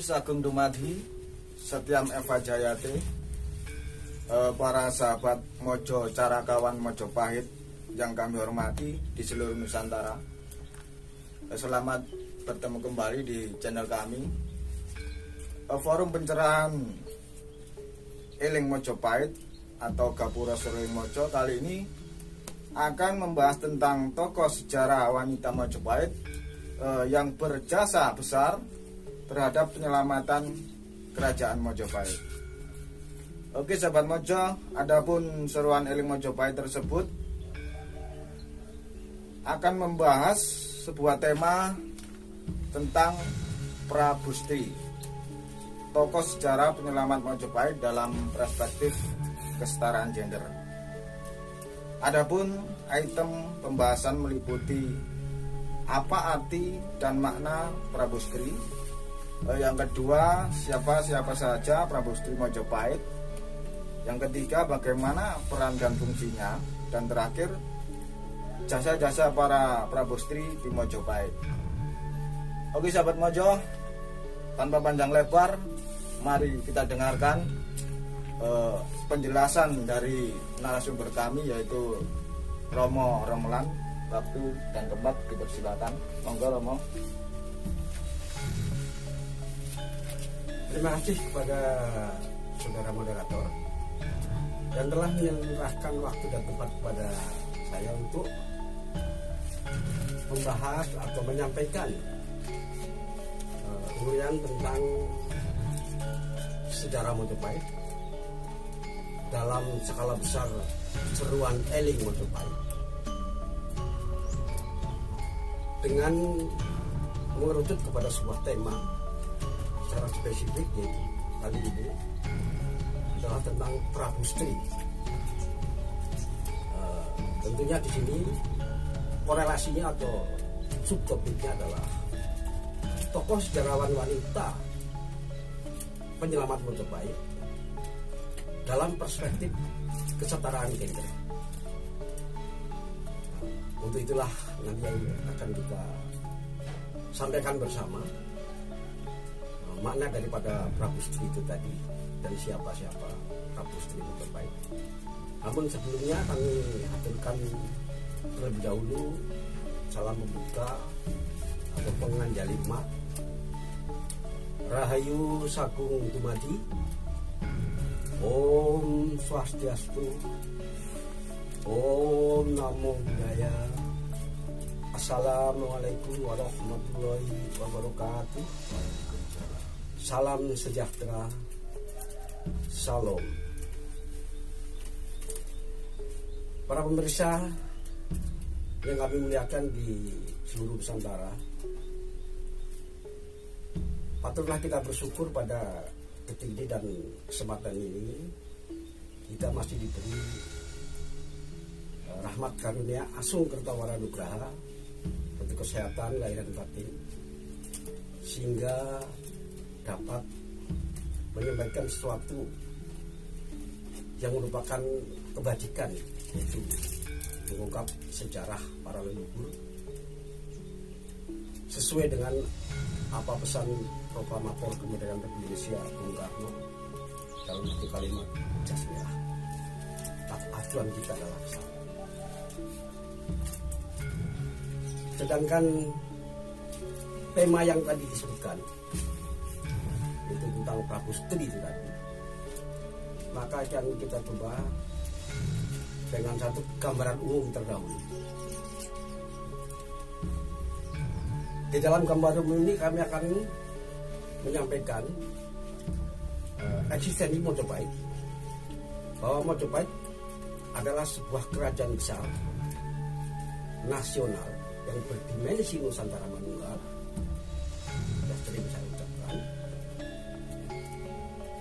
Sagung Dumadi, Setyam Eva Jayate, para sahabat Mojo Carakawan Mojopahit yang kami hormati di seluruh Nusantara. Selamat bertemu kembali di channel kami, Forum Pencerahan Eling Mojopahit atau Gapura Suruling Mojo. Kali ini akan membahas tentang tokoh sejarah wanita Mojopahit yang berjasa besar terhadap penyelamatan kerajaan Mojopahit. Oke sahabat Mojo, adapun seruan Eling Mojopahit tersebut akan membahas sebuah tema tentang Prabustri, tokoh sejarah penyelamat Mojopahit dalam perspektif kesetaraan gender. Adapun item pembahasan meliputi apa arti dan makna Prabustri, yang kedua siapa saja Prabustri Mojopahit, yang ketiga bagaimana peran dan fungsinya, dan terakhir jasa-jasa para Prabustri di Mojopahit. Oke sahabat Mojo, tanpa panjang lebar, mari kita dengarkan penjelasan dari narasumber kami, yaitu Romo Romelan, Sabtu dan Keempat. Dipersilakan, monggo Romo. Terima kasih kepada saudara moderator yang telah menyerahkan waktu dan tempat kepada saya untuk membahas atau menyampaikan uraian tentang sejarah Mojopahit dalam skala besar seruan Eling Mojopahit, dengan mengerucut kepada sebuah tema secara spesifik, yaitu kali ini adalah tentang Prabustri. Tentunya di sini korelasinya atau subtopiknya adalah tokoh sejarawan wanita penyelamat Mojopahit dalam perspektif kesetaraan gender. Untuk itulah nanti akan kita sampaikan bersama makna daripada Prabustri itu tadi dan siapa-siapa Prabustri Mojopahit. Namun sebelumnya kami haturkan terlebih dahulu salam membuka atau penganjali mat. Rahayu Sagung Dumadi, Om Swastiastu, Om Namo Buddhaya, Assalamualaikum warahmatullahi wabarakatuh. Salam sejahtera, Salam. Para pemirsa yang kami muliakan di seluruh Nusantara, patutlah kita bersyukur pada detik ini dan kesempatan ini kita masih diberi rahmat karunia Asung Kertawara Nugraha untuk kesehatan lahir dan batin, sehingga dapat menyampaikan sesuatu yang merupakan kebajikan, yaitu mengungkap sejarah para leluhur sesuai dengan apa pesan proklamator kemerdekaan Republik Indonesia Bung Karno dalam satu kalimat jas merah, acuan kita adalah sama. Sedangkan tema yang tadi disebutkan itu tentang Prabustri itu tadi, maka akan kita coba dengan satu gambaran umum terdahulu. Di dalam gambaran umum ini kami akan menyampaikan eksistensi Mojopahit, bahwa Mojopahit adalah sebuah kerajaan besar nasional yang berdimensi Nusantara Manunggal, sudah sering saya ucapkan,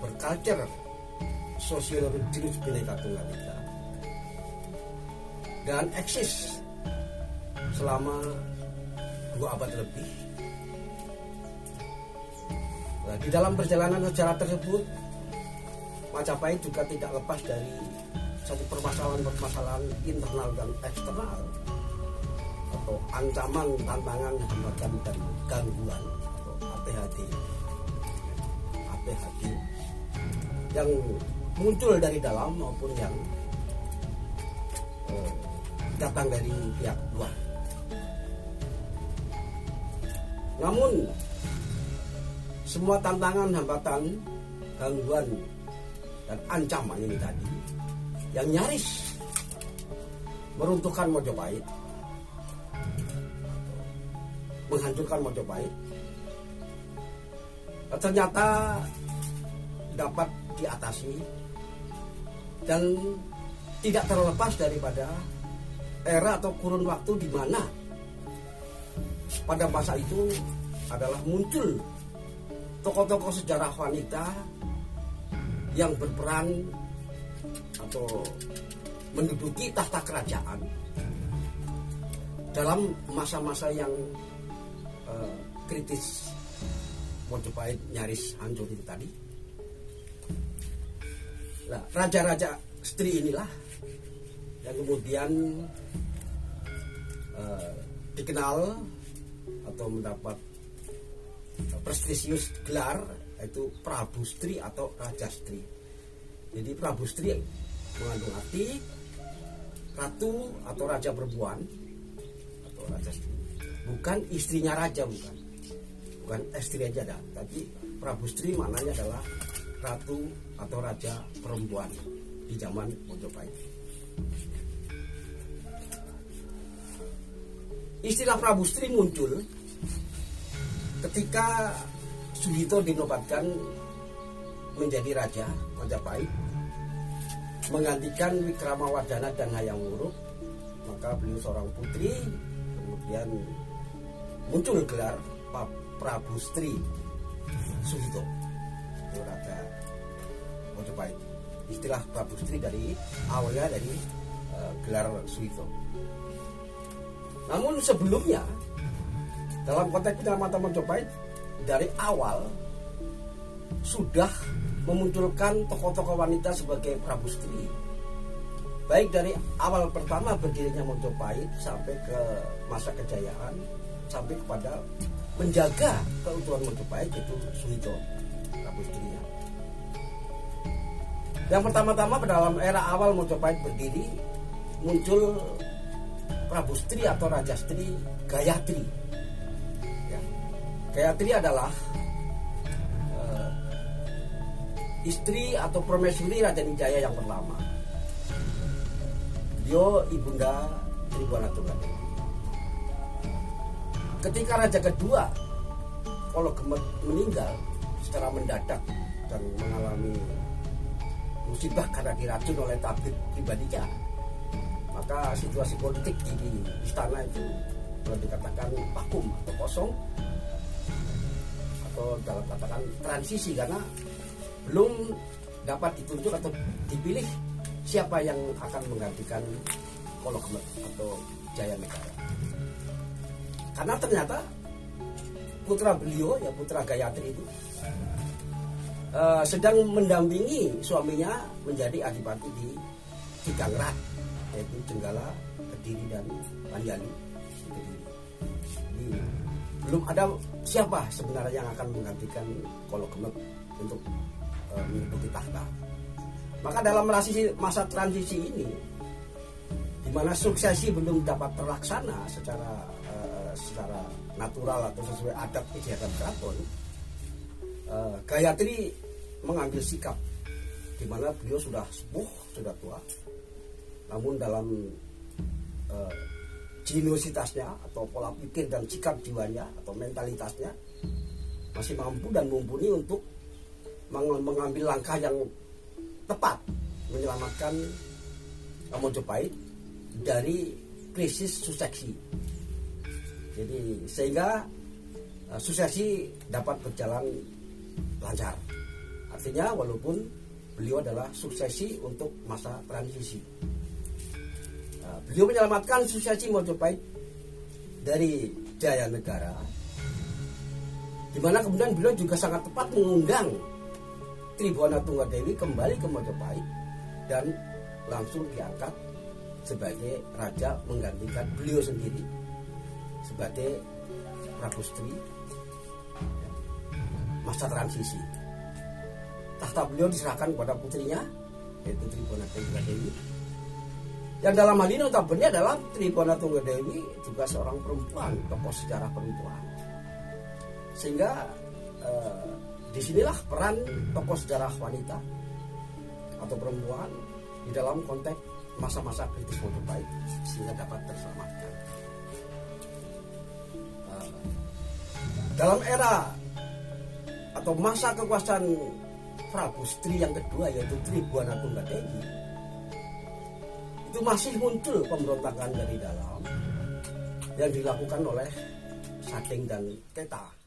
berkultur sosiologis Bhinneka Tunggal Ika, dan eksis selama 2 abad lebih. Nah, di dalam perjalanan sejarah tersebut, Majapahit juga tidak lepas dari satu permasalahan internal dan eksternal, atau ancaman, tantangan, hambatan, dan gangguan atau ATHD PHD yang muncul dari dalam maupun yang datang dari pihak luar. Namun semua tantangan, hambatan, gangguan dan ancaman ini tadi yang nyaris meruntuhkan Mojopahit, menghancurkan Mojopahit, ternyata dapat diatasi dan tidak terlepas daripada era atau kurun waktu di mana pada masa itu adalah muncul tokoh-tokoh sejarah wanita yang berperan atau menduduki tahta kerajaan dalam masa-masa yang kritis Mojopahit nyaris hancur itu tadi. Nah, raja-raja Stri inilah yang kemudian dikenal atau mendapat prestisius gelar yaitu Prabu Stri atau Raja Stri. Jadi Prabu Stri mengandung arti ratu atau raja perempuan atau Raja Stri. Bukan istrinya raja, bukan istri aja dah, tapi Prabu Stri maknanya adalah ratu atau raja perempuan di zaman Mojopahit. Istilah Prabu Stri muncul ketika Suhito dinobatkan menjadi raja Majapahit, menggantikan Wikramawardhana dan Hayam Wuruk. Maka beliau seorang putri, kemudian muncul gelar Prabu Stri Suhito, raja Majapahit. Istilah Prabu Stri dari awalnya dari gelar Suhito. Namun sebelumnya dalam konteks penyelamatan Majapahit dari awal sudah memunculkan tokoh-tokoh wanita sebagai Prabu Stri. Baik dari awal pertama berdirinya Majapahit sampai ke masa kejayaan, sampai kepada menjaga keutuhan Majapahit itu Suhito, Prabu Stri-nya. Yang pertama-tama dalam era awal Majapahit berdiri muncul Prabu Stri atau Raja Stri Gayatri. Ya. Gayatri adalah istri atau permaisuri Raja Wijaya yang pertama. Beliau ibunda Tribhuwana Tunggadewi. Ketika Raja kedua Pologemet meninggal secara mendadak dan mengalami musibah karena diracun oleh tabib pribadinya, maka situasi politik di istana itu boleh dikatakan vakum atau kosong, atau dalam katakan transisi, karena belum dapat ditunjuk atau dipilih siapa yang akan menggantikan Pologemet atau Jaya Negara. Karena ternyata putra beliau, ya putra Gayatri itu sedang mendampingi suaminya menjadi adipati di Cigangrat, yaitu Jenggala, Kediri dan Panjalu. Jadi belum ada siapa sebenarnya yang akan menggantikan Pologemet untuk menduduki tahta. Maka dalam masa transisi ini, di mana suksesi belum dapat terlaksana secara natural atau sesuai adat istiadat keraton, Gayatri mengambil sikap, di mana beliau sudah sepuh, sudah tua, namun dalam jeniositasnya atau pola pikir dan sikap jiwanya atau mentalitasnya masih mampu dan mumpuni untuk mengambil langkah yang tepat menyelamatkan Mojopahit dari krisis suksesi. Jadi sehingga suksesi dapat berjalan lancar. Artinya walaupun beliau adalah suksesi untuk masa transisi, beliau menyelamatkan suksesi Mojopahit dari Jaya Negara, di mana kemudian beliau juga sangat tepat mengundang Tribhuwana Tunggadewi kembali ke Majapahit dan langsung diangkat sebagai raja menggantikan beliau sendiri sebagai Prabu Stri masa transisi. tahta beliau diserahkan kepada putrinya, yaitu Tribhuwana Tunggadewi. Yang dalam hal ini notabene adalah Tribhuwana Tunggadewi juga seorang perempuan, tokoh sejarah perempuan. Sehingga disinilah peran tokoh sejarah wanita atau perempuan di dalam konteks masa-masa kritis Majapahit sehingga dapat terselamatkan. Dalam era atau masa kekuasaan Prabu Stri yang kedua, yaitu Tribhuwana Tunggadewi, itu masih muncul pemberontakan dari dalam yang dilakukan oleh Sading dan Keta.